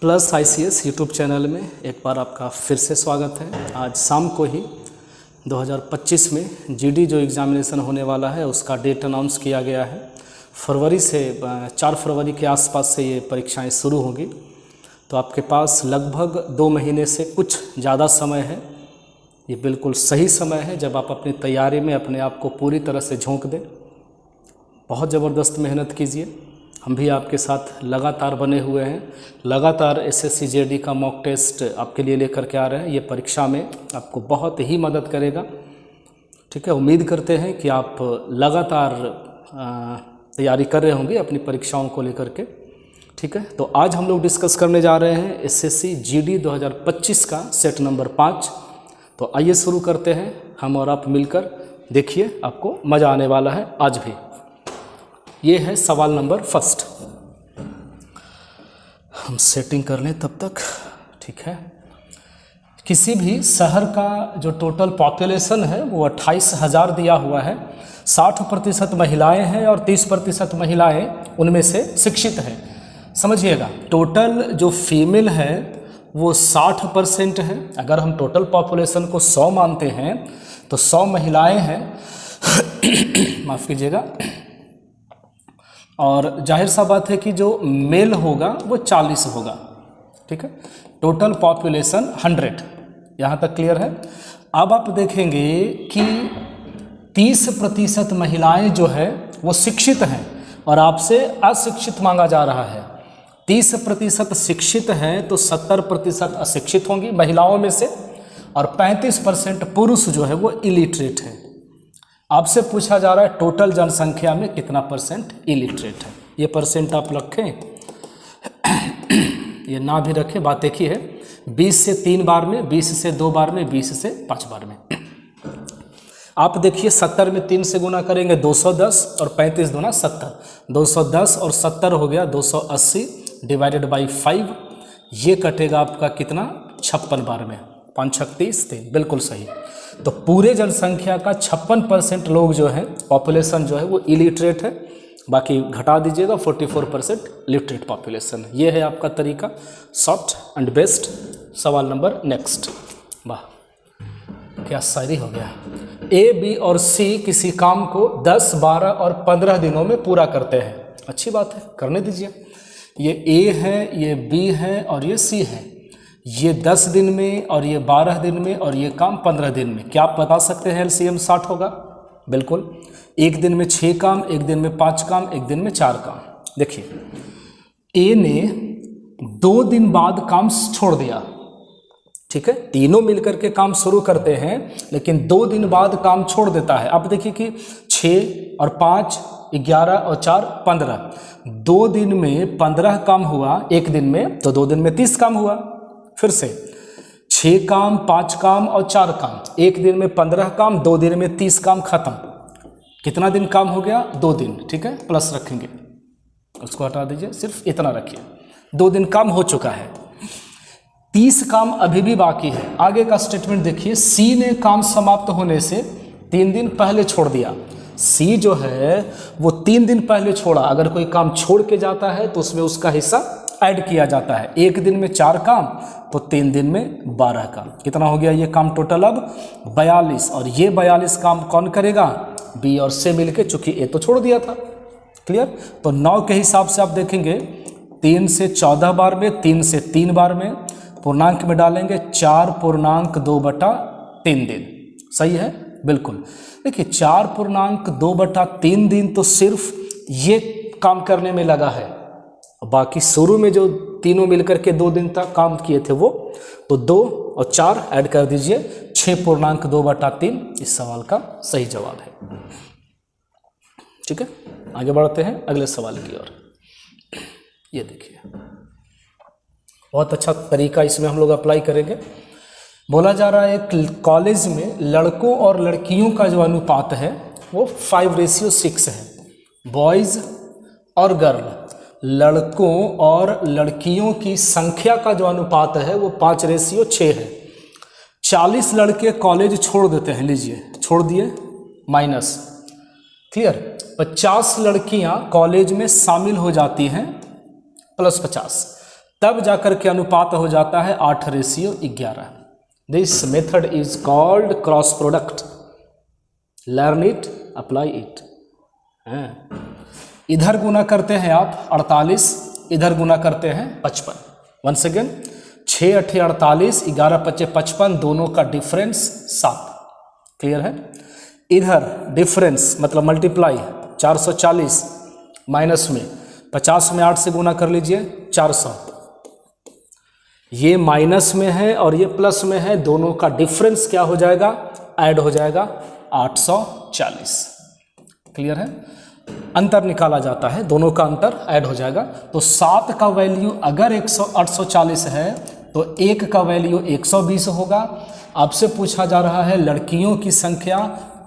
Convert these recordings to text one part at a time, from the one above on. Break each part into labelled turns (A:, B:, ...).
A: Plus ICS YouTube channel में एक बार आपका फिर से स्वागत है। आज शाम को ही 2025 में GD जो एग्ज़ामिनेशन होने वाला है उसका डेट अनाउंस किया गया है। फरवरी से 4 फरवरी के आसपास से ये परीक्षाएं शुरू होंगी, तो आपके पास लगभग 2 महीने से कुछ ज़्यादा समय है। ये बिल्कुल सही समय है जब आप अपनी तैयारी में अपने आप को पूरी तरह से झोंक दें। बहुत ज़बरदस्त मेहनत कीजिए। हम भी आपके साथ लगातार बने हुए हैं, लगातार SSC JD का मॉक टेस्ट आपके लिए लेकर के आ रहे हैं। ये परीक्षा में आपको बहुत ही मदद करेगा। ठीक है, उम्मीद करते हैं कि आप लगातार तैयारी कर रहे होंगे अपनी परीक्षाओं को लेकर के। ठीक है, तो आज हम लोग डिस्कस करने जा रहे हैं SSC GD 2025 का सेट नंबर 5। तो आइए शुरू करते हैं, हम और आप मिलकर। देखिए, आपको मज़ा आने वाला है आज भी। ये है सवाल नंबर फर्स्ट। हम सेटिंग कर लें तब तक। ठीक है, किसी भी शहर का जो टोटल पॉपुलेशन है वो 28,000 दिया हुआ है। 60% महिलाएं हैं और 30% महिलाएं उनमें से शिक्षित हैं। समझिएगा, टोटल जो फीमेल है वो 60% है। अगर हम टोटल पॉपुलेशन को 100 मानते हैं तो 100 महिलाएं हैं माफ़ कीजिएगा, और जाहिर सा बात है कि जो मेल होगा वो 40 होगा। ठीक है, टोटल पॉपुलेशन 100। यहाँ तक क्लियर है। अब आप देखेंगे कि 30% महिलाएं जो है वो शिक्षित हैं और आपसे अशिक्षित मांगा जा रहा है। 30% शिक्षित हैं तो 70% अशिक्षित होंगी महिलाओं में से, और 35% पुरुष जो है वो इलिटरेट है। आपसे पूछा जा रहा है टोटल जनसंख्या में कितना परसेंट इलिटरेट है। ये परसेंट आप रखें ये ना भी रखें, बात एक ही है। 20 से 3 बार में, 20 से 2 बार में, 20 से 5 बार में। आप देखिए 70 में 3 से गुना करेंगे 210 और 35 दूना 70। 210 और 70 हो गया 280 डिवाइडेड बाई 5। ये कटेगा आपका कितना, 56 बार में। 5 छक 30 3, बिल्कुल सही। तो पूरे जनसंख्या का 56% लोग जो है, पॉपुलेशन जो है वो इलिटरेट है। बाकी घटा दीजिएगा, 44% लिटरेट पॉपुलेशन। ये है आपका तरीका, शॉर्ट एंड बेस्ट। सवाल नंबर नेक्स्ट। वाह, क्या शायरी हो गया। A, B और C किसी काम को 10, 12 और 15 दिनों में पूरा करते हैं। अच्छी बात है, करने दीजिए। ये A है, ये B है और ये C है। ये 10 दिन में और ये 12 दिन में और ये काम 15 दिन में। क्या आप बता सकते हैं LCM 60 होगा? बिल्कुल। एक दिन में 6 काम, एक दिन में 5 काम, एक दिन में 4 काम। देखिए, A ने 2 दिन बाद काम छोड़ दिया। ठीक है, तीनों मिलकर के काम शुरू करते हैं लेकिन 2 दिन बाद काम छोड़ देता है। अब देखिए कि 6 और 5 11 और 4 15। 2 दिन में 15 काम हुआ, एक दिन में, तो 2 दिन में 30 काम हुआ। फिर से 6 काम, 5 काम और 4 काम, एक दिन में 15 काम, 2 दिन में 30 काम खत्म। कितना दिन काम हो गया? 2 दिन। ठीक है, प्लस रखेंगे, उसको हटा दीजिए, सिर्फ इतना रखिए। 2 दिन काम हो चुका है, 30 काम अभी भी बाकी है। आगे का स्टेटमेंट देखिए, C ने काम समाप्त होने से 3 दिन पहले छोड़ दिया। C जो है वो 3 दिन पहले छोड़ा। अगर कोई काम छोड़ के जाता है तो उसमें उसका हिस्सा ऐड किया जाता है। एक दिन में 4 काम तो 3 दिन में 12 काम। कितना हो गया ये काम टोटल? अब 42। और ये 42 काम कौन करेगा? B और C मिलके, चूंकि A तो छोड़ दिया था। क्लियर? तो 9 के हिसाब से आप देखेंगे 3 से 14 बार में, 3 से 3 बार में, पूर्णांक में डालेंगे 4.2/3 दिन। सही है? बिल्कुल। देखिए 4.2/3 दिन तो सिर्फ ये काम करने में लगा है। बाकी शुरू में जो तीनों मिलकर के 2 दिन तक काम किए थे वो, तो 2 और 4 ऐड कर दीजिए, 6.2/3 इस सवाल का सही जवाब है। ठीक है, आगे बढ़ते हैं अगले सवाल की ओर। ये देखिए, बहुत अच्छा तरीका इसमें हम लोग अप्लाई करेंगे। बोला जा रहा है एक कॉलेज में लड़कों और लड़कियों का जो अनुपात है वो 5:6 है। बॉयज़ और गर्ल, लड़कों और लड़कियों की संख्या का जो अनुपात है वो 5:6 है। 40 लड़के कॉलेज छोड़ देते हैं, लीजिए छोड़ दिए, माइनस। क्लियर? 50 लड़कियां कॉलेज में शामिल हो जाती हैं, +50। तब जाकर के अनुपात हो जाता है 8:11। This method is called cross product. Learn it, apply it. इधर गुना करते हैं आप 48, इधर गुना करते हैं 55। वंस अगेन 6 8 48, 11 5 55, दोनों का डिफरेंस 7। क्लियर है? इधर डिफरेंस मतलब मल्टीप्लाई 440 माइनस में 50 में 8 से गुना कर लीजिए 400। ये माइनस में है और ये प्लस में है, दोनों का डिफरेंस क्या हो जाएगा? ऐड हो जाएगा 840। क्लियर है? अंतर निकाला जाता है, दोनों का अंतर ऐड हो जाएगा। तो 7 का वैल्यू अगर 840 है तो 1 का वैल्यू 120 होगा। आपसे पूछा जा रहा है लड़कियों की संख्या,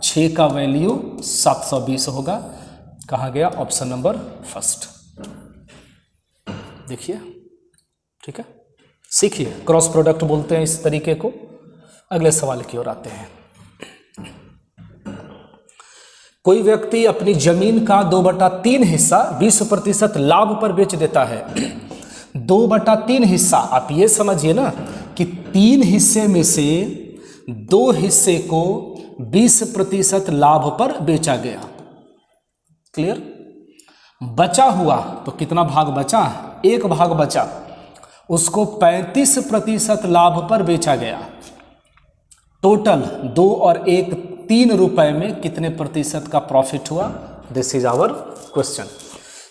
A: 6 का वैल्यू 720 होगा। कहाँ गया? Option number first. देखिए, ठीक है, सीखिए, क्रॉस प्रोडक्ट बोलते हैं इस तरीके को। अगले सवाल की ओर आते हैं। कोई व्यक्ति अपनी जमीन का 2/3 हिस्सा 20% लाभ पर बेच देता है। 2/3 हिस्सा, आप ये समझिए ना कि 3 हिस्से में से 2 हिस्से को 20% लाभ पर बेचा गया। क्लियर? बचा हुआ तो कितना भाग बचा? 1 भाग बचा, उसको 35% लाभ पर बेचा गया। टोटल 2 और 1 3 रुपए में कितने प्रतिशत का प्रॉफिट हुआ? This is our question.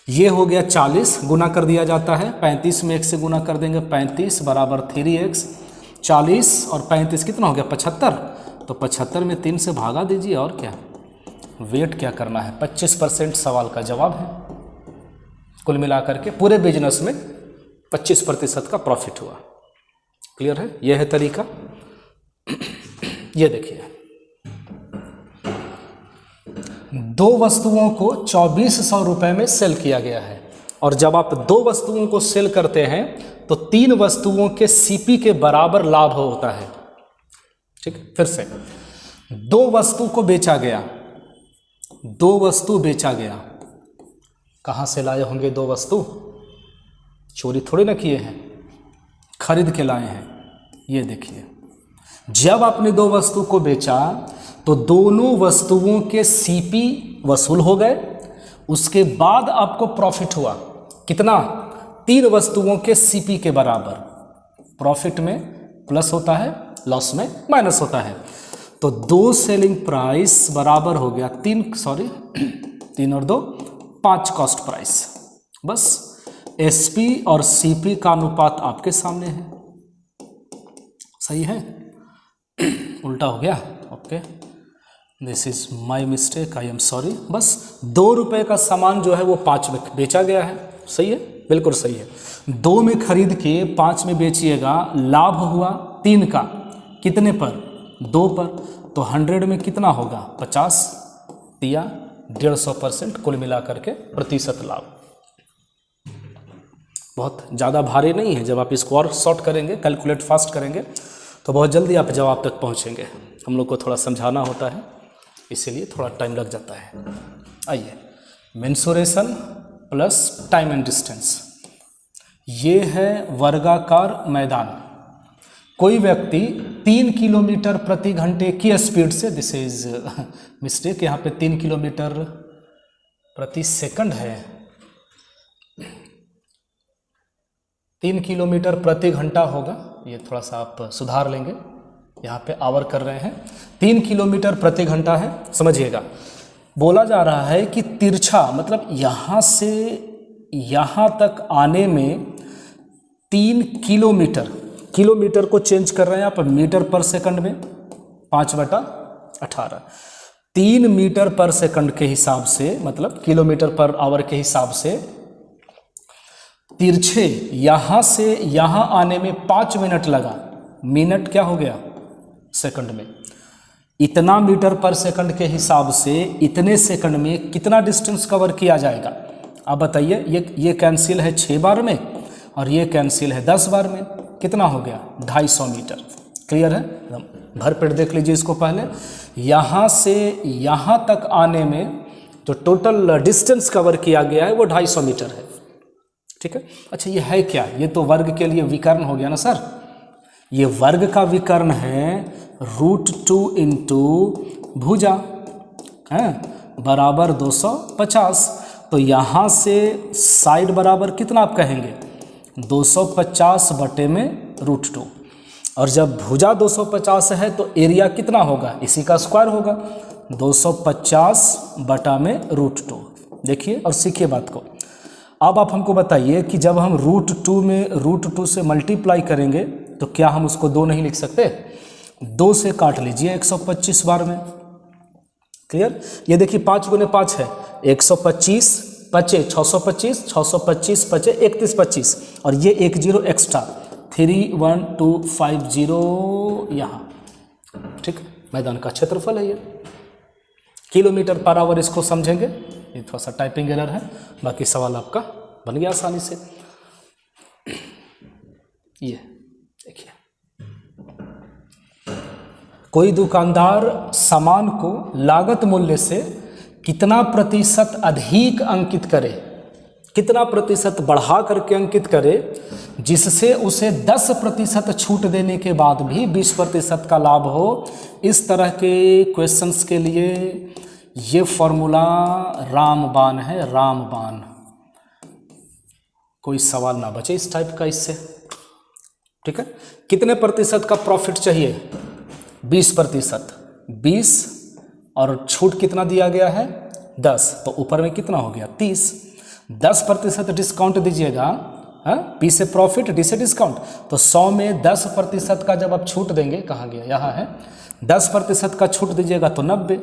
A: ये हो गया 40, गुना कर दिया जाता है 35 में 1 से गुना कर देंगे 35 बराबर 3x। 40 और 35 कितना हो गया? 75। तो 75 में 3 से भागा दीजिए और क्या, वेट क्या करना है? 25% सवाल का जवाब है। कुल मिलाकर के पूरे बिजनेस में 25% का प्रॉफिट हुआ। क्लियर है? यह है तरीका। ये देखिए, 2 वस्तुओं को 2400 रुपए में सेल किया गया है, और जब आप 2 वस्तुओं को सेल करते हैं तो 3 वस्तुओं के सीपी के बराबर लाभ होता है। ठीक, फिर से 2 वस्तु को बेचा गया, 2 वस्तु बेचा गया। कहाँ से लाए होंगे 2 वस्तु? चोरी थोड़ी ना किए हैं, खरीद के लाए हैं। ये देखिए, जब आपने 2 वस्तु को बेचा तो दोनों वस्तुओं के सीपी वसूल हो गए। उसके बाद आपको प्रॉफिट हुआ कितना? 3 वस्तुओं के सीपी के बराबर। प्रॉफिट में प्लस होता है, लॉस में माइनस होता है। तो 2 सेलिंग प्राइस बराबर हो गया 3 और 2 5 कॉस्ट प्राइस। बस एसपी और सीपी का अनुपात आपके सामने है। सही है? उल्टा हो गया। Okay, this is my mistake, I am sorry. बस 2 रुपये का सामान जो है वो 5 में बेचा गया है। सही है? बिल्कुल सही है। 2 में खरीद के 5 में बेचिएगा, लाभ हुआ 3 का। कितने पर? 2 पर। तो 100 में कितना होगा? 50 या 150%। कुल मिलाकर के प्रतिशत लाभ। बहुत ज़्यादा भारी नहीं है। जब आप इसको और शॉर्ट करेंगे, कैलकुलेट फास्ट करेंगे, तो बहुत जल्दी आप जवाब तक पहुंचेंगे। हम लोग को थोड़ा समझाना होता है, इसीलिए थोड़ा टाइम लग जाता है। आइए, mensuration plus time and distance. ये है वर्गाकार मैदान। कोई व्यक्ति 3 किलोमीटर प्रति घंटे की स्पीड से, दिस इज मिस्टेक, यहाँ पे 3 किलोमीटर प्रति सेकंड है, 3 किलोमीटर प्रति घंटा होगा। ये थोड़ा सा आप सुधार लेंगे, यहाँ पे आवर कर रहे हैं। 3 किलोमीटर प्रति घंटा है, समझिएगा। बोला जा रहा है कि तिरछा मतलब यहाँ से यहाँ तक आने में 3 किलोमीटर, किलोमीटर को चेंज कर रहे हैं आप मीटर पर सेकंड में, 5/18। 3 मीटर पर सेकंड के हिसाब से, मतलब किलोमीटर पर आवर के हिसाब से, तिरछे यहाँ से यहाँ आने में 5 मिनट लगा। मिनट क्या हो गया? सेकंड में। इतना मीटर पर सेकंड के हिसाब से इतने सेकंड में कितना डिस्टेंस कवर किया जाएगा? आप बताइए। ये कैंसिल है 6 बार में और ये कैंसिल है 10 बार में। कितना हो गया? 250 मीटर। क्लियर है? भरपेट देख लीजिए इसको। पहले यहाँ से यहाँ तक आने में जो टोटल डिस्टेंस कवर किया गया है वो 250 मीटर है। ठीक है। अच्छा ये है क्या, ये तो वर्ग के लिए विकर्ण हो गया ना सर, ये वर्ग का विकर्ण है √2 इंटू भुजा है बराबर 250। तो यहाँ से साइड बराबर कितना आप कहेंगे 250 बटे में √2, और जब भुजा 250 है तो एरिया कितना होगा, इसी का स्क्वायर होगा 250 बटा में √2। देखिए और सीखिए बात को। अब आप हमको बताइए कि जब हम √2 में √2 से मल्टीप्लाई करेंगे तो क्या हम उसको 2 नहीं लिख सकते, 2 से काट लीजिए 125 बार में। क्लियर। ये देखिए 5 गुने 5 है 125, 5 625, 625 5 31 25, और ये 1 0 एक्स्ट्रा 31250 यहाँ, ठीक। मैदान का क्षेत्रफल है ये, किलोमीटर पर आवर इसको समझेंगे। ये थोड़ा सा टाइपिंग एरर है, बाकी सवाल आपका बन गया आसानी से। ये देखिए कोई दुकानदार सामान को लागत मूल्य से कितना प्रतिशत अधिक अंकित करे, कितना प्रतिशत बढ़ा करके अंकित करे, जिससे उसे 10% छूट देने के बाद भी 20% का लाभ हो। इस तरह के क्वेश्चंस के लिए ये फॉर्मूला रामबाण है, रामबाण। कोई सवाल ना बचे इस टाइप का इससे, ठीक है। कितने प्रतिशत का प्रॉफिट चाहिए, 20%, 20 और छूट कितना दिया गया है 10, तो ऊपर में कितना हो गया 30, 10% डिस्काउंट दीजिएगा, P से प्रॉफिट D से डिस्काउंट, तो 100 में 10% का जब आप छूट देंगे, कहाँ गया, यहाँ है, 10% का छूट दीजिएगा तो 90,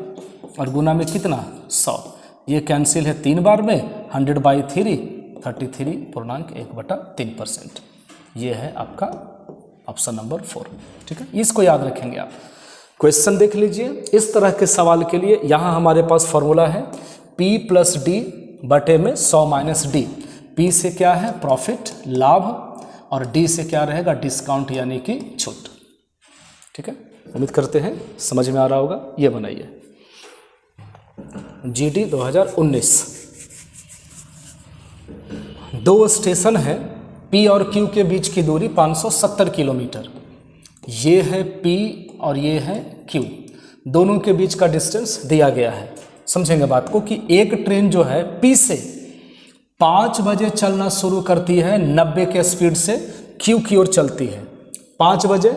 A: और गुना में कितना 100, ये कैंसिल है 3 बार में, 100/3 33.1/3%। ये है आपका ऑप्शन नंबर 4, ठीक है। इसको याद रखेंगे आप। क्वेश्चन देख लीजिए, इस तरह के सवाल के लिए यहाँ हमारे पास फॉर्मूला है P + D बटे में 100 - D। P से क्या है प्रॉफिट लाभ, और D से क्या रहेगा डिस्काउंट यानी कि छूट, ठीक है। उम्मीद करते हैं समझ में आ रहा होगा। ये बनाइए GD 2019। 2 स्टेशन है, P और Q के बीच की दूरी 570 किलोमीटर। ये है P और ये है Q, दोनों के बीच का डिस्टेंस दिया गया है। समझेंगे बात को कि एक ट्रेन जो है P से 5 बजे चलना शुरू करती है 90 के स्पीड से, Q की ओर चलती है 5 बजे,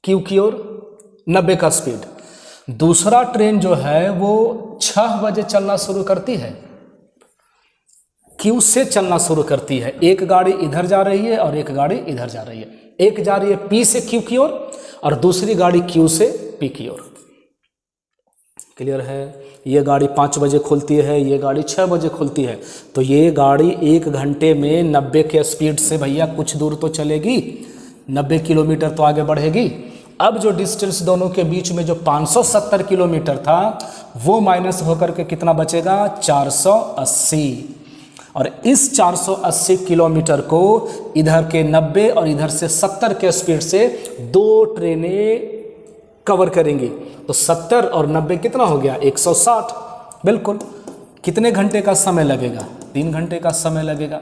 A: Q की ओर 90 का स्पीड। दूसरा ट्रेन जो है वो 6 बजे चलना शुरू करती है, Q से चलना शुरू करती है। एक गाड़ी इधर जा रही है और एक गाड़ी इधर जा रही है, एक जा रही है P से Q की ओर और दूसरी गाड़ी Q से P की ओर। क्लियर है। ये गाड़ी 5 बजे खुलती है, ये गाड़ी 6 बजे खुलती है, तो ये गाड़ी 1 घंटे में 90 के स्पीड से भैया कुछ दूर तो चलेगी, 90 किलोमीटर तो आगे बढ़ेगी। अब जो डिस्टेंस दोनों के बीच में जो 570 किलोमीटर था वो माइनस होकर के कितना बचेगा 480, और इस 480 किलोमीटर को इधर के 90 और इधर से 70 के स्पीड से 2 ट्रेनें कवर करेंगी, तो 70 और 90 कितना हो गया 160। बिल्कुल। कितने घंटे का समय लगेगा 3 घंटे का समय लगेगा।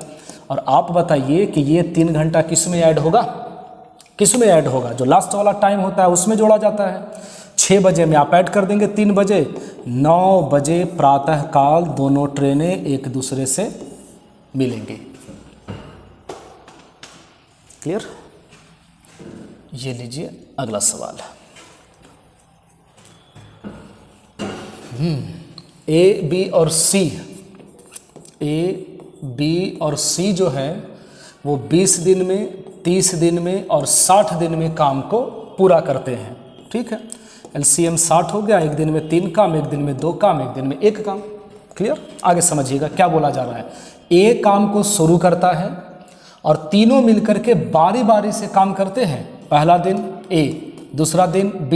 A: और आप बताइए कि ये 3 घंटा किस में ऐड होगा, किस में ऐड होगा, जो लास्ट वाला टाइम होता है उसमें जोड़ा जाता है। 6 बजे में आप ऐड कर देंगे 3 बजे, 9 बजे प्रातः काल दोनों ट्रेनें एक दूसरे से मिलेंगी। क्लियर। ये लीजिए अगला सवाल। A, B और C, A, B और C जो है वो 20 दिन में, 30 दिन में और 60 दिन में काम को पूरा करते हैं, ठीक है। LCM 60 हो गया, एक दिन में 3 काम, एक दिन में 2 काम, एक दिन में 1 काम। क्लियर। आगे समझिएगा क्या बोला जा रहा है। A काम को शुरू करता है और तीनों मिलकर के बारी बारी से काम करते हैं। पहला दिन A, दूसरा दिन B,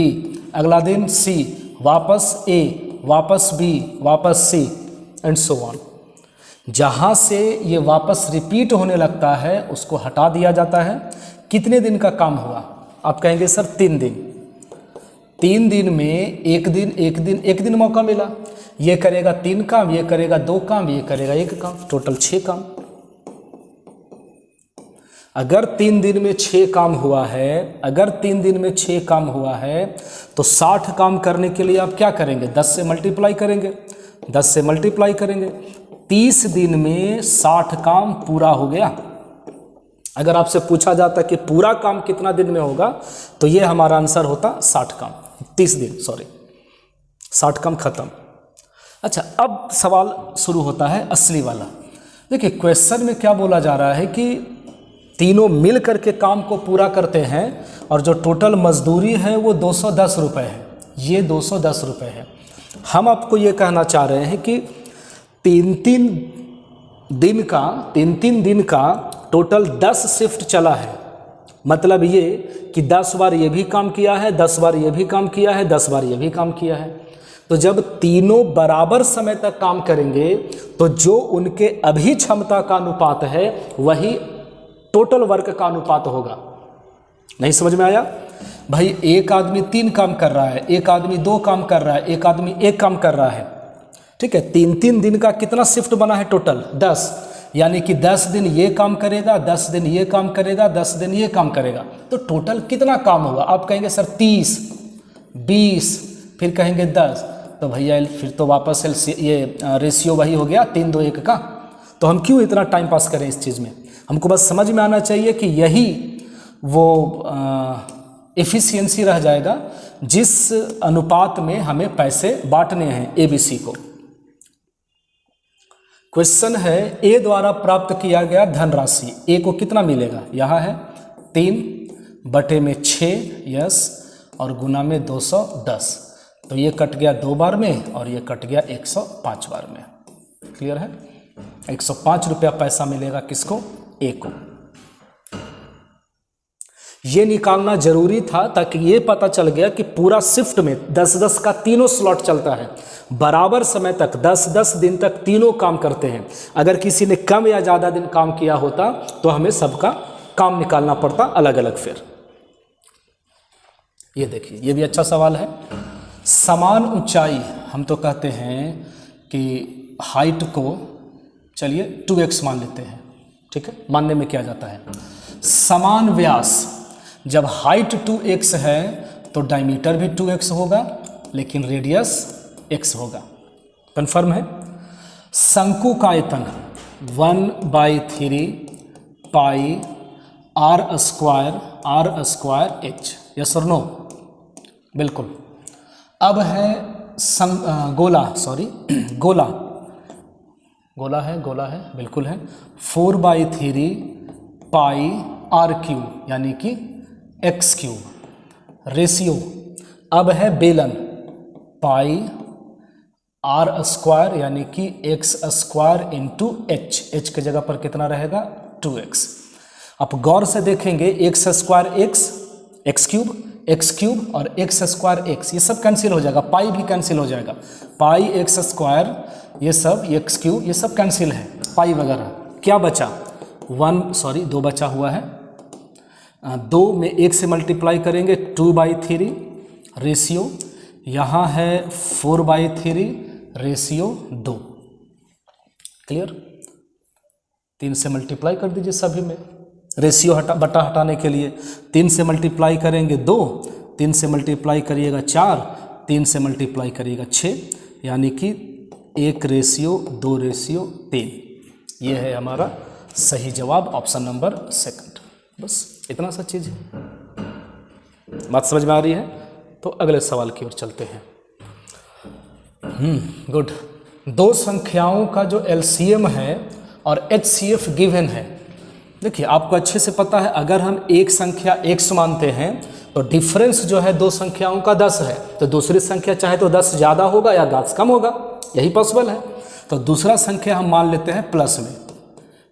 A: अगला दिन C, वापस A, वापस B, वापस C एंड सो ऑन। जहाँ से ये वापस रिपीट होने लगता है उसको हटा दिया जाता है। कितने दिन का काम हुआ, आप कहेंगे सर 3 दिन। 3 दिन में एक दिन मौका मिला। ये करेगा 3 काम, ये करेगा 2 काम, ये करेगा 1 काम, टोटल 6 काम। अगर 3 दिन में 6 काम हुआ है, अगर 3 दिन में 6 काम हुआ है तो 60 काम करने के लिए आप क्या करेंगे? 10 से मल्टीप्लाई करेंगे, 10 से मल्टीप्लाई करेंगे। 30 दिन में 60 काम पूरा हो गया। अगर आपसे पूछा जाता कि पूरा काम कितना दिन में होगा तो ये हमारा आंसर होता 60 काम, 30 दिन, सॉरी 60 काम खत्म। अच्छा, अब सवाल शुरू होता है असली वाला। देखिए क्वेश्चन में क्या बोला जा रहा है कि तीनों मिल करके काम को पूरा करते हैं और जो टोटल मजदूरी है वो 210 रुपये है, ये 210 रुपये है। हम आपको ये कहना चाह रहे हैं कि तीन तीन दिन का टोटल 10 शिफ्ट चला है। मतलब ये कि 10 बार ये भी काम किया है, 10 बार ये भी काम किया है, 10 बार ये भी काम किया है। तो जब तीनों बराबर समय तक काम करेंगे तो जो उनके अभी क्षमता का अनुपात है वही टोटल वर्क का अनुपात होगा। नहीं समझ में आया भाई? एक आदमी 3 काम कर रहा है, एक आदमी 2 काम कर रहा है, एक आदमी 1 काम कर रहा है, ठीक है। 3 दिन का कितना शिफ्ट बना है? टोटल 10, यानी कि 10 दिन ये काम करेगा, 10 दिन ये काम करेगा, 10 दिन ये काम करेगा, तो टोटल कितना काम हुआ? आप कहेंगे सर 30, 20, फिर कहेंगे 10, तो भैया फिर तो वापस ये रेशियो वही हो गया 3, 2, 1 का। तो हम क्यों इतना टाइम पास करें इस चीज़ में? हमको बस समझ में आना चाहिए कि यही वो एफिशिएंसी रह जाएगा जिस अनुपात में हमें पैसे बांटने हैं ABC को। क्वेश्चन है A द्वारा प्राप्त किया गया धनराशि A को कितना मिलेगा? यहाँ है 3/6 यस, और गुना में 210, तो ये कट गया 2 बार में और ये कट गया 105 बार में। क्लियर है? 105 रुपया पैसा मिलेगा किसको? A को। ये निकालना जरूरी था ताकि ये पता चल गया कि पूरा शिफ्ट में 10-10 का तीनों स्लॉट चलता है, बराबर समय तक 10-10 दिन तक तीनों काम करते हैं। अगर किसी ने कम या ज़्यादा दिन काम किया होता तो हमें सबका काम निकालना पड़ता अलग अलग। फिर ये देखिए, ये भी अच्छा सवाल है। समान ऊंचाई, हम तो कहते हैं कि हाइट को चलिए 2x मान लेते हैं, ठीक है। मानने में क्या जाता है? समान व्यास, जब हाइट 2x है तो डायमीटर भी 2x होगा, लेकिन रेडियस x होगा। कन्फर्म है? शंकु का आयतन 1/3 पाई r स्क्वायर h, यस और नो? बिल्कुल। अब है गोला है, बिल्कुल है। 4/3 पाई r³ यानी कि x³। रेशियो अब है बेलन, पाई r² यानी कि x² इंटू h की जगह पर कितना रहेगा? 2x। अब गौर से देखेंगे x² x³ और x² ये सब कैंसिल हो जाएगा, पाई भी कैंसिल हो जाएगा, पाई x² ये सब x³ ये सब कैंसिल है, पाई वगैरह। क्या बचा? 2 बचा हुआ है। 2 में 1 से मल्टीप्लाई करेंगे 2/3 रेशियो, यहाँ है 4/3 रेशियो 2। क्लियर? 3 से मल्टीप्लाई कर दीजिए सभी में, रेशियो बटा हटाने के लिए। 3 से मल्टीप्लाई करेंगे 2, 3 से मल्टीप्लाई करिएगा 4, 3 से मल्टीप्लाई करिएगा 6, यानी कि 1/2/3। ये है हमारा सही जवाब, ऑप्शन नंबर 2। बस इतना सा चीज़ है। बात समझ में आ रही है? तो अगले सवाल की ओर चलते हैं। गुड। 2 संख्याओं का जो LCM है और HCF गिवन है। देखिए आपको अच्छे से पता है, अगर हम एक संख्या x मानते हैं तो डिफरेंस जो है 2 संख्याओं का 10 है, तो दूसरी संख्या चाहे तो 10 ज़्यादा होगा या 10 कम होगा, यही पॉसिबल है। तो दूसरा संख्या हम मान लेते हैं प्लस में,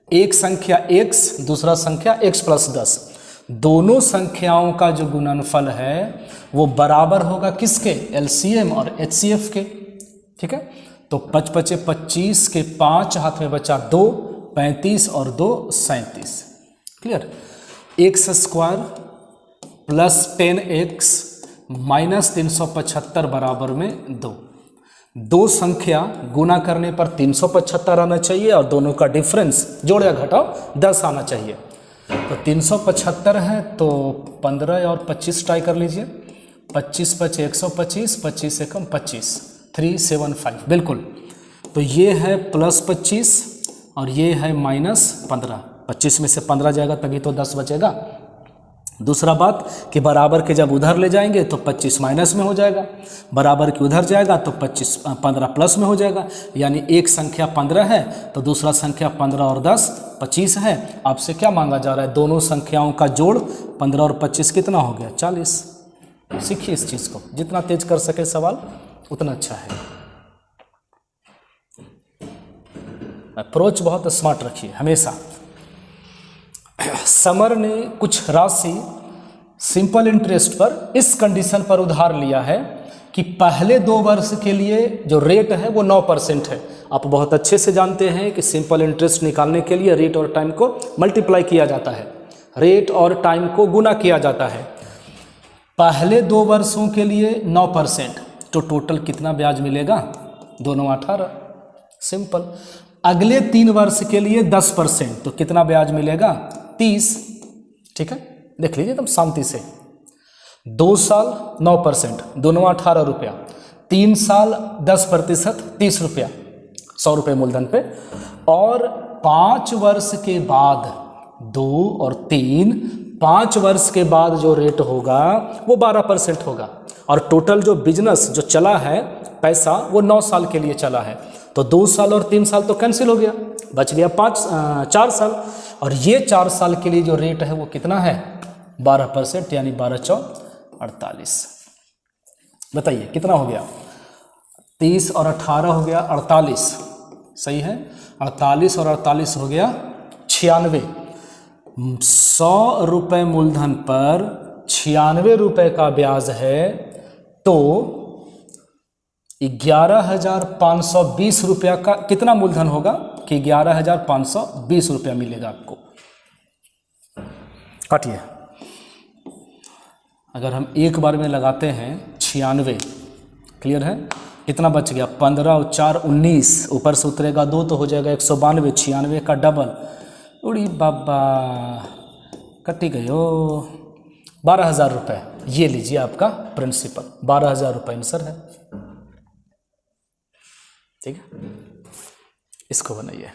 A: एक संख्या x, दूसरा संख्या x + 10। दोनों संख्याओं का जो गुणनफल है वो बराबर होगा किसके? LCM और HCF के, ठीक है। तो 5×5 = 25 के 5 हाथ में बचा 2, 35 और 2 37। क्लियर? x² + 10x - 375 बराबर में 2। 2 संख्या गुना करने पर 375 आना चाहिए और दोनों का डिफरेंस जोड़ या घटाव 10 आना चाहिए। तो 375 है, तो 15 और 25 ट्राई कर लीजिए। 25 5 125, 25 से कम 25, 375 बिल्कुल। तो ये है +25 और ये है -15। 25 में से 15 जाएगा तभी तो 10 बचेगा। दूसरा बात कि बराबर के जब उधर ले जाएंगे तो 25 माइनस में हो जाएगा, बराबर के उधर जाएगा तो 15 प्लस में हो जाएगा। यानी एक संख्या 15 है तो दूसरा संख्या 15 और 10 25 है। आपसे क्या मांगा जा रहा है? दोनों संख्याओं का जोड़ 15 और 25 कितना हो गया? 40। सीखिए इस चीज़ को, जितना तेज कर सके सवाल उतना अच्छा है। अप्रोच बहुत स्मार्ट रखिए हमेशा। समर ने कुछ राशि सिंपल इंटरेस्ट पर इस कंडीशन पर उधार लिया है कि पहले 2 वर्ष के लिए जो रेट है वो 9% है। आप बहुत अच्छे से जानते हैं कि सिंपल इंटरेस्ट निकालने के लिए रेट और टाइम को मल्टीप्लाई किया जाता है, रेट और टाइम को गुना किया जाता है। पहले 2 वर्षों के लिए 9%, तो टोटल कितना ब्याज मिलेगा? 2 9 18, सिंपल। अगले 3 वर्ष के लिए 10%, तो कितना ब्याज मिलेगा? 30। ठीक है, देख लीजिए एकदम शांति से। 2 साल 9%, 2 9 18 रुपया। 3 साल 10%, 30 रुपया, 100 रुपये मूलधन पे। और 5 वर्ष के बाद 2 और 3, 5 वर्ष के बाद जो रेट होगा वो 12% होगा। और टोटल जो बिजनेस जो चला है पैसा वो 9 साल के लिए चला है। तो 2 साल और 3 साल तो कैंसिल हो गया, बच गया 4 साल। और ये 4 साल के लिए जो रेट है वो कितना है? 12%, यानी 12 4 48। बताइए कितना हो गया? 30 और 18 हो गया 48, सही है। 48 और 48 हो गया 96। 100 रुपये मूलधन पर 96 रुपये का ब्याज है, तो 11,520 रुपया का कितना मूलधन होगा कि 11,520 रुपया मिलेगा आपको। काटिए। अगर हम एक बार में लगाते हैं 96, क्लियर है? कितना बच गया? 15 और 4 19, ऊपर से उतरेगा 2 तो हो जाएगा 192। 96 का डबल, उड़ी बाबा कटी गई हो। 12,000 रुपये, ये लीजिए आपका प्रिंसिपल। 12,000 रुपये आंसर है। ठीक है, इसको बनाइए।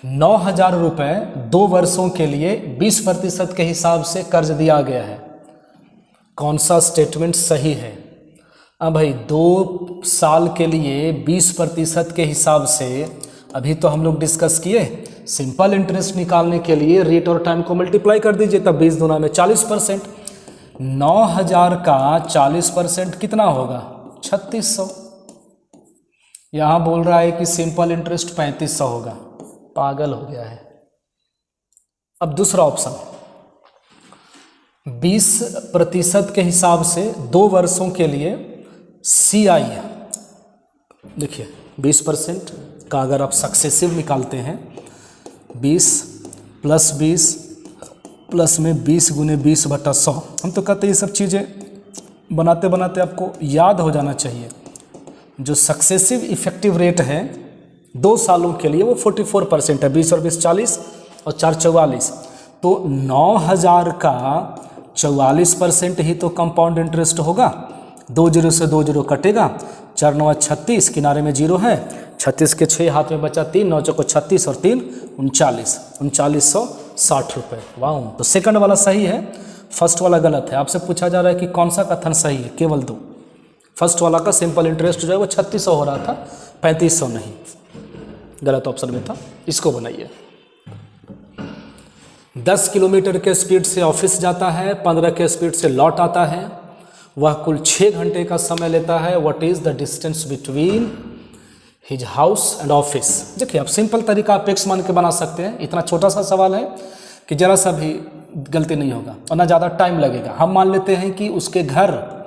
A: 9,000 रुपये 2 वर्षों के लिए 20% के हिसाब से कर्ज दिया गया है। कौन सा स्टेटमेंट सही है? अब भाई 2 साल के लिए 20% के हिसाब से अभी तो हम लोग डिस्कस किए। सिंपल इंटरेस्ट निकालने के लिए रेट और टाइम को मल्टीप्लाई कर दीजिए, तब 20 दूना में 40%। 9,000 का 40% कितना होगा? 3600। यहाँ बोल रहा है कि सिंपल इंटरेस्ट 3500 होगा। पागल हो गया है। अब दूसरा ऑप्शन, 20% के हिसाब से 2 वर्षों के लिए CI, देखिए 20% का अगर आप सक्सेसिव निकालते हैं, 20 + 20 प्लस में 20 × 20/100। हम तो कहते हैं ये सब चीज़ें बनाते बनाते आपको याद हो जाना चाहिए। जो सक्सेसिव इफेक्टिव रेट है 2 सालों के लिए वो 44% है। 20 और 20 40 और 4 44, तो 9,000 का 44% ही तो कंपाउंड इंटरेस्ट होगा। 2 0 से 2 0 कटेगा, 4 9 36, किनारे में 0 है, 36 के 6 हाथ में बचा 3, 9 चौको 36 और 3 39, 3960 रुपये। वाह, तो सेकंड वाला सही है, फर्स्ट वाला गलत है। आपसे पूछा जा रहा है कि कौन सा कथन सही है? केवल 2। फर्स्ट वाला का सिंपल इंटरेस्ट जो है वो 3600 हो रहा था, 3500 नहीं, गलत ऑप्शन में था। इसको बनाइए। 10 किलोमीटर के स्पीड से ऑफिस जाता है, 15 के स्पीड से लौट आता है, वह कुल 6 घंटे का समय लेता है। What is the distance between his house and office? देखिए आप सिंपल तरीका आप एक्स मान के बना सकते हैं। इतना छोटा सा सवाल है कि जरा सा भी गलती नहीं होगा और ना ज़्यादा टाइम लगेगा। हम मान लेते हैं कि उसके घर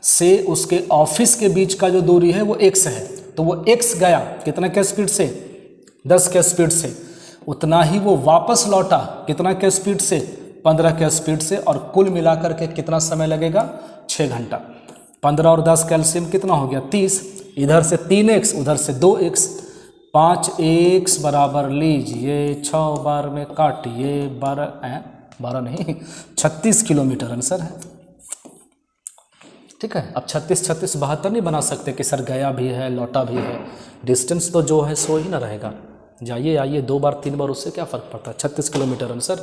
A: से उसके ऑफिस के बीच का जो दूरी है वो x है, तो वो x गया कितना के स्पीड से? 10 के स्पीड से। उतना ही वो वापस लौटा कितना के स्पीड से? 15 के स्पीड से। और कुल मिलाकर के कितना समय लगेगा? 6 घंटा। 15 और 10 कैल्शियम कितना हो गया? 30। इधर से 3x, उधर से 2x, 5x बराबर लीजिए 6 बार में काटिए 12 नहीं 36 किलोमीटर आंसर है। ठीक है, अब 36 36 72 नहीं बना सकते कि सर गया भी है लौटा भी है, डिस्टेंस तो जो है सो ही ना रहेगा। जाइए आइए 2 बार 3 बार उससे क्या फ़र्क पड़ता है, 36 किलोमीटर आंसर।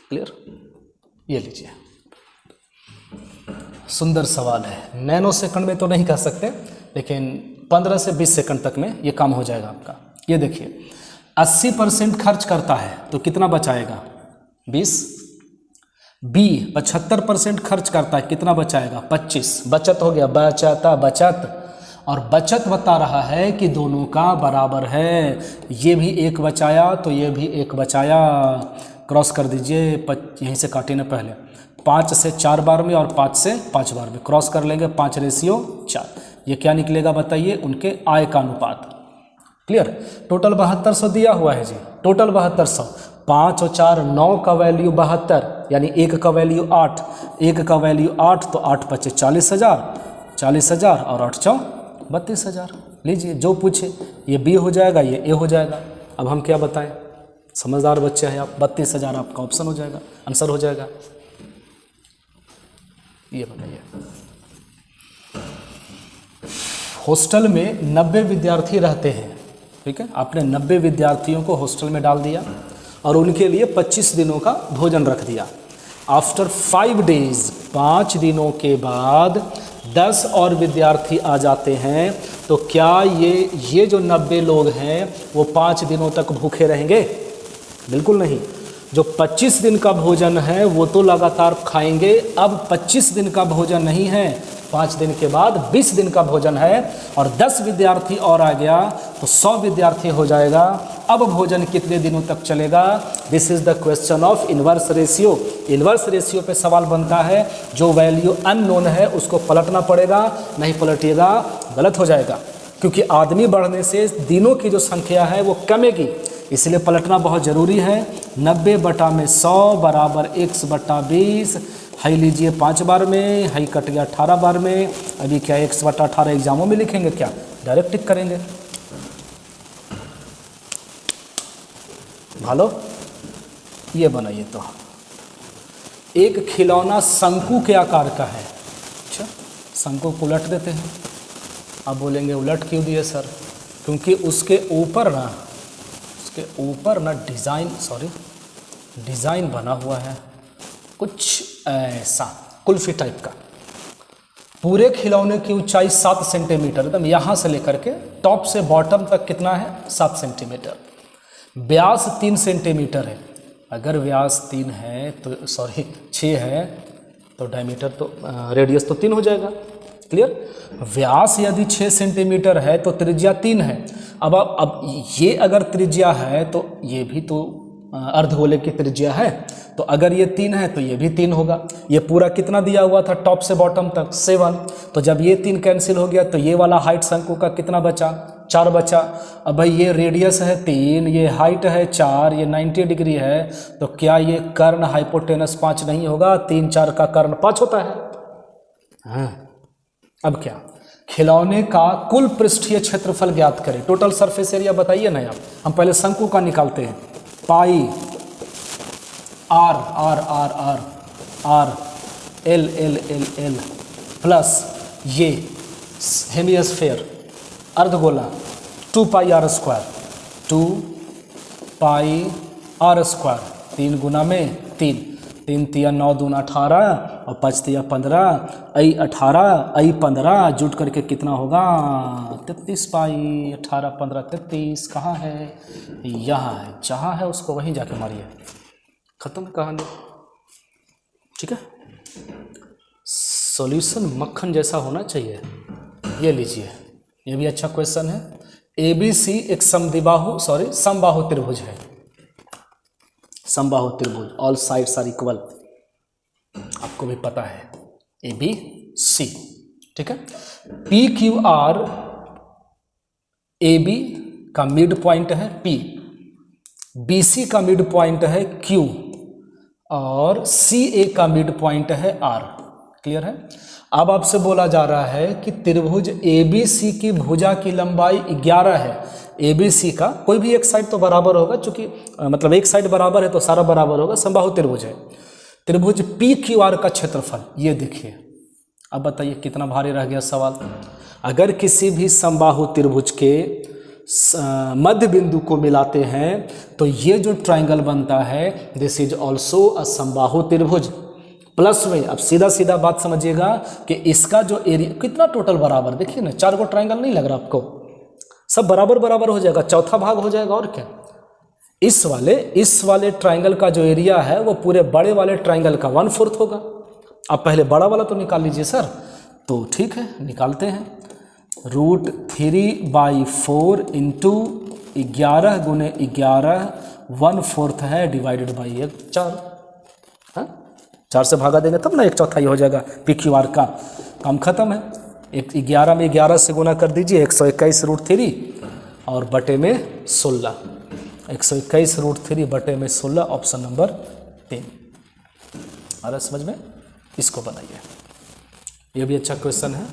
A: क्लियर, ये लीजिए, सुंदर सवाल है। नैनो सेकंड में तो नहीं कर सकते, लेकिन 15 से 20 सेकंड तक में ये काम हो जाएगा आपका। ये देखिए 80% खर्च करता है तो कितना बचाएगा 20। बी 75% खर्च करता है, कितना बचाएगा 25। बचत हो गया, बचाता बचत, और बचत बता रहा है कि दोनों का बराबर है। ये भी एक बचाया तो ये भी एक बचाया, क्रॉस कर दीजिए, यहीं से काटे ना पहले, 5 से 4 बार में और 5 से 5 बार में क्रॉस कर लेंगे, 5:4। ये क्या निकलेगा बताइए, उनके आय का अनुपात। क्लियर, टोटल 7200 दिया हुआ है जी, टोटल 7200, 5 और 4 9 का वैल्यू 72, यानी 1 का वैल्यू 8, 1 का वैल्यू 8 तो 8 × 5 = 40,000 और 8 × 4 = 32,000। लीजिए जो पूछे, ये बी हो जाएगा, ये ए हो जाएगा। अब हम क्या बताएं, समझदार बच्चे हैं आप, 32,000 आपका ऑप्शन हो जाएगा, आंसर हो जाएगा। ये बताइए, हॉस्टल में 90 विद्यार्थी रहते हैं। ठीक है, आपने 90 विद्यार्थियों को हॉस्टल में डाल दिया और उनके लिए 25 दिनों का भोजन रख दिया। आफ्टर 5 डेज, 5 दिनों के बाद 10 और विद्यार्थी आ जाते हैं, तो क्या ये जो 90 लोग हैं वो 5 दिनों तक भूखे रहेंगे? बिल्कुल नहीं। जो 25 दिन का भोजन है वो तो लगातार खाएंगे। अब 25 दिन का भोजन नहीं है, 5 दिन के बाद 20 दिन का भोजन है, और 10 विद्यार्थी और आ गया तो 100 विद्यार्थी हो जाएगा। अब भोजन कितने दिनों तक चलेगा? This is the question of inverse ratio. Inverse ratio पे सवाल बनता है, जो वैल्यू अननोन है उसको पलटना पड़ेगा, नहीं पलटिएगा गलत हो जाएगा, क्योंकि आदमी बढ़ने से दिनों की जो संख्या है वो कमेगी, इसलिए पलटना बहुत ज़रूरी है। 90/100 बराबर x/20। हाई लीजिए 5 बार में, हाई कट गया 18 बार में। अभी क्या x/18 एग्जामों में लिखेंगे क्या, डायरेक्ट टिक करेंगे? भालो ये बनाइए, तो एक खिलौना शंकु के आकार का है। अच्छा, शंकु को उलट देते हैं। आप बोलेंगे उलट क्यों दिए सर? क्योंकि उसके ऊपर ना डिज़ाइन बना हुआ है कुछ ऐसा कुल्फी टाइप का। पूरे खिलौने की ऊंचाई 7 सेंटीमीटर, एकदम यहाँ से लेकर के टॉप से बॉटम तक कितना है 7 सेंटीमीटर। व्यास 3 सेंटीमीटर है। अगर व्यास 3 है तो 6 है तो डायमीटर तो रेडियस तो 3 हो जाएगा। क्लियर, व्यास यदि 6 सेंटीमीटर है तो त्रिज्या 3 है। अब ये अगर त्रिज्या है तो ये भी तो अर्धगोले की त्रिज्या है, तो अगर ये 3 है तो ये भी 3 होगा। ये पूरा कितना दिया हुआ था टॉप से बॉटम तक 7, तो जब ये 3 कैंसिल हो गया तो ये वाला हाइट शंकु का कितना बचा 4 बचा। अब भाई ये रेडियस है 3, ये हाइट है 4, ये 90 डिग्री है, तो क्या ये कर्ण हाइपोटेनस 5 नहीं होगा? 3 4 का कर्ण 5 होता है। हाँ, अब क्या, खिलौने का कुल पृष्ठीय क्षेत्रफल ज्ञात करें। टोटल सरफेस एरिया बताइए ना आप। हम पहले शंकु का निकालते हैं, पाई आर एल प्लस ये हेमिस्फेयर अर्धगोला 2 पाई r स्क्वायर, 2 पाई r स्क्वायर, 3 गुना में 3, 3 तिया 9 दूना 18 और 5 तिया 15, आई 18 आई 15 जुट करके कितना होगा 33 पाई। 18 15 33 कहाँ है? यहाँ है। जहाँ है उसको वहीं जाके मारिए, खत्म कहानी। ठीक है, सॉल्यूशन मक्खन जैसा होना चाहिए। ये लीजिए, ये भी अच्छा क्वेश्चन है। ABC एक समबाहु त्रिभुज है। समबाहु त्रिभुज, ऑल साइड्स आर इक्वल, आपको भी पता है ABC। ठीक है, PQR AB का मिड पॉइंट है P, BC का मिड पॉइंट है Q और CA का मिड पॉइंट है R। क्लियर है। अब आपसे बोला जा रहा है कि त्रिभुज ABC की भुजा की लंबाई 11 है। ABC का कोई भी एक साइड तो बराबर होगा, चूंकि मतलब एक साइड बराबर है तो सारा बराबर होगा, समबाहु त्रिभुज है। त्रिभुज PQR का क्षेत्रफल ये देखिए। अब बताइए कितना भारी रह गया सवाल। अगर किसी भी समबाहु त्रिभुज के मध्य बिंदु को मिलाते हैं तो ये जो ट्राइंगल बनता है दिस इज ऑल्सो अ समबाहु त्रिभुज। प्लस में अब सीधा सीधा बात समझिएगा कि इसका जो एरिया कितना टोटल बराबर, देखिए ना 4 गो ट्राइंगल नहीं लग रहा आपको, सब बराबर बराबर हो जाएगा, चौथा भाग हो जाएगा और क्या। इस वाले ट्राइंगल का जो एरिया है वो पूरे बड़े वाले ट्राइंगल का 1/4 होगा। आप पहले बड़ा वाला तो निकाल लीजिए सर। तो ठीक है निकालते हैं। √3/4 इंटू 11 गुने 11 1/4 है डिवाइडेड बाई 4। हाँ 4 से भागा देंगे तब ना 1/4 हो जाएगा। PQR का काम खत्म है। 11 में 11 से गुना कर दीजिए 121 √3 और बटे में 16। 121 √3 बटे में 16 ऑप्शन नंबर 3 आ रहा समझ में। इसको बनाइए, ये भी अच्छा क्वेश्चन है।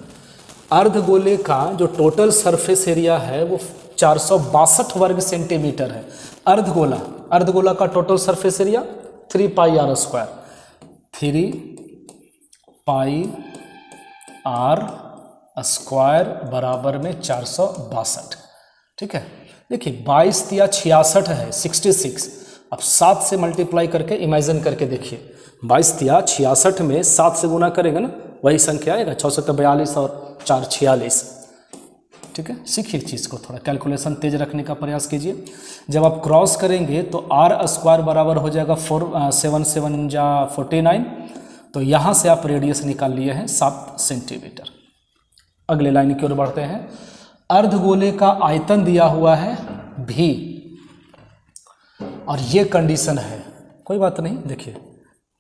A: अर्धगोले का जो टोटल सरफेस एरिया है वो 462 वर्ग सेंटीमीटर है। अर्धगोला का total surface area 3πr²। 3πr² बराबर में 462। ठीक है, देखिए 22 तिया 66 है 66। अब 7 से मल्टीप्लाई करके इमेजिन करके देखिए, 22 तिया 66 में 7 से गुना करेंगे ना वही संख्या आएगा, 642 और 4 46। ठीक है, सीखिए चीज़ को, थोड़ा कैलकुलेशन तेज रखने का प्रयास कीजिए। जब आप क्रॉस करेंगे तो r² बराबर हो जाएगा 7 7 जा 49। तो यहाँ से आप रेडियस निकाल लिए हैं 7 सेंटीमीटर। अगले लाइन की ओर बढ़ते हैं। अर्धगोले का आयतन दिया हुआ है V और ये कंडीशन है, कोई बात नहीं, देखिए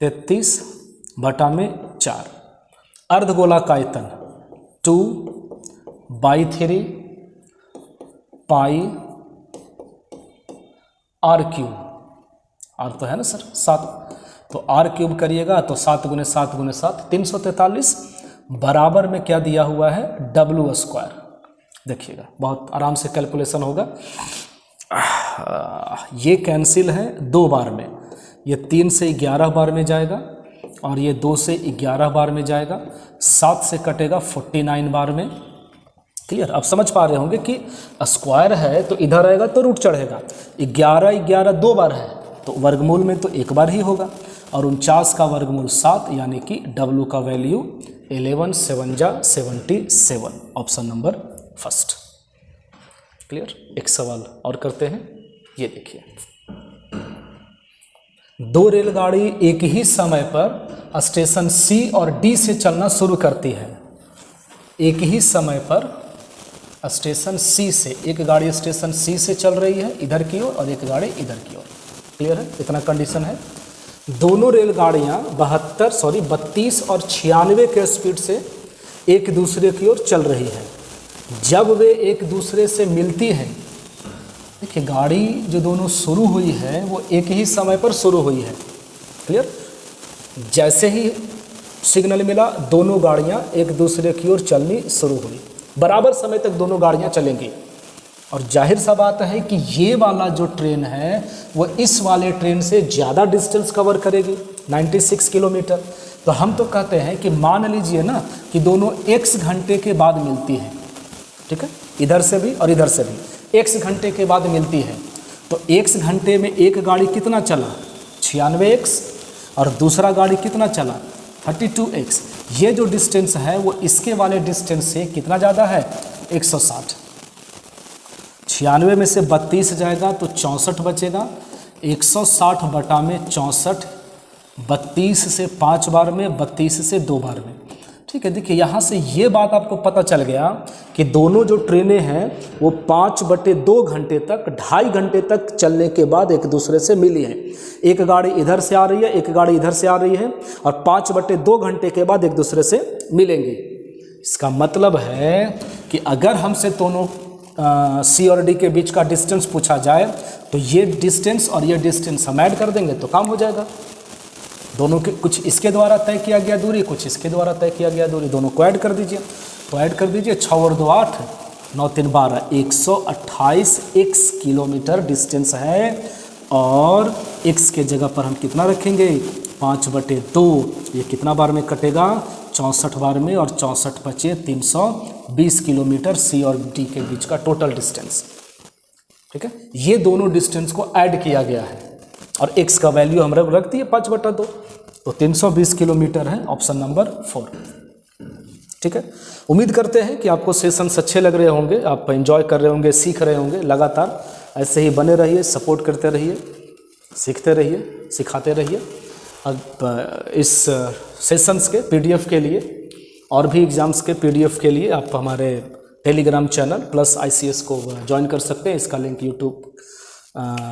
A: 33/4। अर्धगोला का आयतन 2/3 πr3। r तो है ना सर 7, तो r³ करिएगा तो 7 × 7 × 7 343 बराबर में क्या दिया हुआ है W²। देखिएगा बहुत आराम से कैलकुलेशन होगा। ये कैंसिल है 2 बार में, ये 3 से 11 बार में जाएगा और ये 2 से 11 बार में जाएगा, 7 से कटेगा 49 बार में। क्लियर, अब समझ पा रहे होंगे कि स्क्वायर है तो इधर आएगा तो रूट चढ़ेगा। 11 11 2 बार है तो वर्गमूल में तो एक बार ही होगा, और 49 का वर्गमूल 7 यानी कि W का वैल्यू 11 7 जा 77 ऑप्शन नंबर फर्स्ट। क्लियर, एक सवाल और करते हैं। ये देखिए, 2 रेलगाड़ी एक ही समय पर स्टेशन C और D से चलना शुरू करती है। एक ही समय पर स्टेशन C से, एक गाड़ी स्टेशन C से चल रही है इधर की ओर और एक गाड़ी इधर की ओर। क्लियर है, इतना कंडीशन है। दोनों रेलगाड़ियां 32 और 96 के स्पीड से एक दूसरे की ओर चल रही है। जब वे एक दूसरे से मिलती हैं, देखिए गाड़ी जो दोनों शुरू हुई है वो एक ही समय पर शुरू हुई है। क्लियर, जैसे ही सिग्नल मिला दोनों गाड़ियां एक दूसरे की ओर चलनी शुरू हुई, बराबर समय तक दोनों गाड़ियां चलेंगी। और जाहिर सा बात है कि ये वाला जो ट्रेन है वो इस वाले ट्रेन से ज़्यादा डिस्टेंस कवर करेगी 96 किलोमीटर। तो हम तो कहते हैं कि मान लीजिए ना कि दोनों x घंटे के बाद मिलती है। ठीक है, इधर से भी और इधर से भी x घंटे के बाद मिलती है। तो x घंटे में एक गाड़ी कितना चला 96x और दूसरा गाड़ी कितना चला 32x। ये जो डिस्टेंस है वो इसके वाले डिस्टेंस से कितना ज़्यादा है 160। 96 में से 32 जाएगा तो 64 बचेगा, 160 बटा में 64, 32 से 5 बार में, 32 से 2 बार में। ठीक है, देखिए यहाँ से ये बात आपको पता चल गया कि दोनों जो ट्रेनें हैं वो 5/2 घंटे तक, 2.5 घंटे तक चलने के बाद एक दूसरे से मिली हैं। एक गाड़ी इधर से आ रही है, एक गाड़ी इधर से आ रही है और 5/2 घंटे के बाद एक दूसरे से मिलेंगे। इसका मतलब है कि अगर हमसे दोनों C और D के बीच का डिस्टेंस पूछा जाए तो ये डिस्टेंस और ये डिस्टेंस हम ऐड कर देंगे तो काम हो जाएगा। दोनों के कुछ इसके द्वारा तय किया गया दूरी, कुछ इसके द्वारा तय किया गया दूरी, दोनों को ऐड कर दीजिए। तो ऐड कर दीजिए, 6 और 2 8, 9 3 12, 128 x किलोमीटर डिस्टेंस है। और x के जगह पर हम कितना रखेंगे, 5/2। ये कितना बार में कटेगा, 64 बार में, और 64 बचे 320 किलोमीटर सी और डी के बीच का टोटल डिस्टेंस। ठीक है, ये दोनों डिस्टेंस को ऐड किया गया है और x का वैल्यू हम रख दिए 5/2, तो 320 किलोमीटर है ऑप्शन नंबर 4। ठीक है, उम्मीद करते हैं कि आपको सेशंस अच्छे लग रहे होंगे, आप एंजॉय कर रहे होंगे, सीख रहे होंगे। लगातार ऐसे ही बने रहिए, सपोर्ट करते रहिए, सीखते रहिए, सिखाते रहिए। अब इस सेशंस के PDF के लिए और भी एग्ज़ाम्स के PDF के लिए आप हमारे टेलीग्राम चैनल प्लस ICS को ज्वाइन कर सकते हैं। इसका लिंक यूट्यूब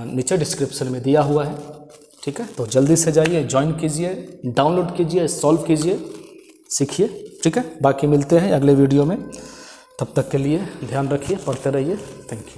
A: नीचे डिस्क्रिप्शन में दिया हुआ है। ठीक है, तो जल्दी से जाइए, ज्वाइन कीजिए, डाउनलोड कीजिए, सॉल्व कीजिए, सीखिए। ठीक है, बाकी मिलते हैं अगले वीडियो में। तब तक के लिए ध्यान रखिए, पढ़ते रहिए। Thank you.